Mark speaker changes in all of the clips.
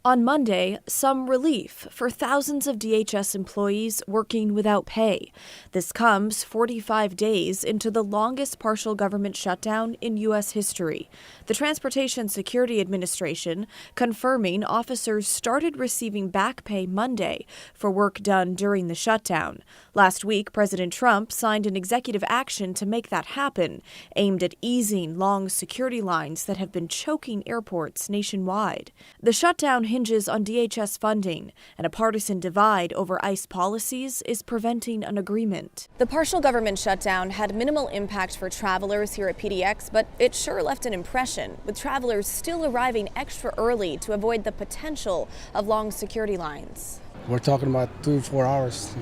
Speaker 1: On Monday, some relief for thousands of DHS employees working without pay. This comes 45 days into the longest partial government shutdown in U.S. history. The Transportation Security Administration confirming officers started receiving back pay Monday for work done during the shutdown. Last week, President Trump signed an executive action to make that happen, aimed at easing long security lines that have been choking airports nationwide. The shutdown hinges on DHS funding, and a partisan divide over ICE policies is preventing an agreement. The partial government shutdown had minimal impact for travelers here at PDX, but it sure left an impression, with travelers still arriving extra early to avoid the potential of long security lines.
Speaker 2: We're talking about 3 or 4 hours,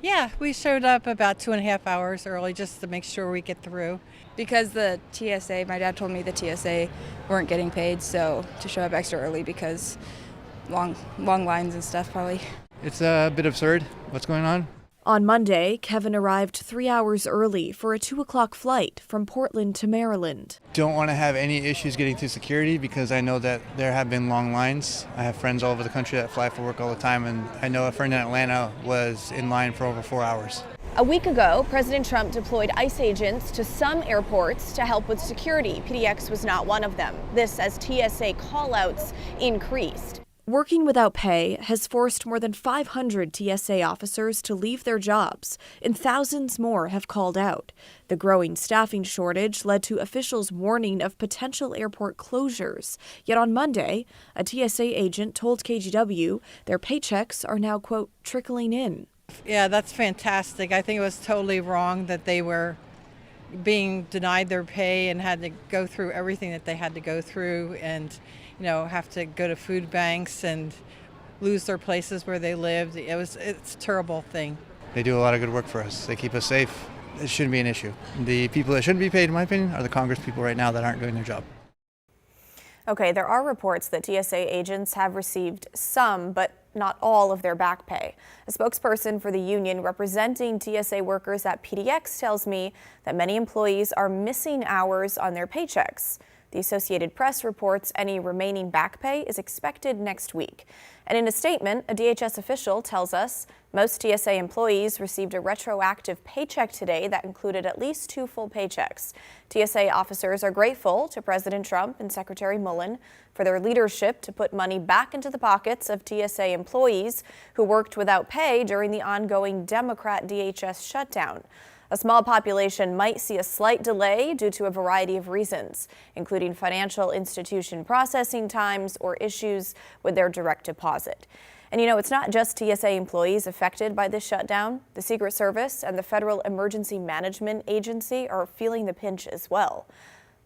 Speaker 3: Yeah, we showed up about 2.5 hours early just to make sure we get through.
Speaker 4: Because the TSA, my dad told me the TSA weren't getting paid, so to show up extra early because long lines and stuff probably.
Speaker 5: It's a bit absurd what's going on.
Speaker 1: On Monday, Kevin arrived 3 hours early for a 2 o'clock flight from Portland to Maryland.
Speaker 5: Don't want to have any issues getting through security because I know that there have been long lines. I have friends all over the country that fly for work all the time, and I know a friend in Atlanta was in line for over 4 hours.
Speaker 1: A week ago, President Trump deployed ICE agents to some airports to help with security. PDX was not one of them. This as TSA callouts increased. Working without pay has forced more than 500 TSA officers to leave their jobs, and thousands more have called out. The growing staffing shortage led to officials warning of potential airport closures. Yet on Monday, a TSA agent told KGW their paychecks are now, quote, trickling in.
Speaker 3: Yeah, that's fantastic. I think it was totally wrong that they were being denied their pay and had to go through everything that they had to go through and, have to go to food banks and lose their places where they lived. It's a terrible thing.
Speaker 5: They do a lot of good work for us. They keep us safe. It shouldn't be an issue. The people that shouldn't be paid, in my opinion, are the Congress people right now that aren't doing their job.
Speaker 1: Okay, there are reports that TSA agents have received some, but not all of their back pay. A spokesperson for the union representing TSA workers at PDX tells me that many employees are missing hours on their paychecks. The Associated Press reports any remaining back pay is expected next week. And in a statement, a DHS official tells us most TSA employees received a retroactive paycheck today that included at least 2 full paychecks. TSA officers are grateful to President Trump and Secretary Mullen for their leadership to put money back into the pockets of TSA employees who worked without pay during the ongoing Democrat DHS shutdown. A small population might see a slight delay due to a variety of reasons, including financial institution processing times or issues with their direct deposit. And it's not just TSA employees affected by this shutdown. The Secret Service and the Federal Emergency Management Agency are feeling the pinch as well.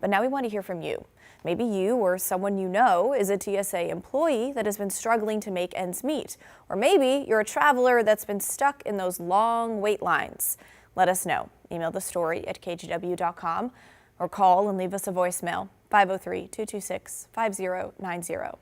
Speaker 1: But now we want to hear from you. Maybe you or someone you know is a TSA employee that has been struggling to make ends meet. Or maybe you're a traveler that's been stuck in those long wait lines. Let us know. Email the story at kgw.com or call and leave us a voicemail, 503-226-5090.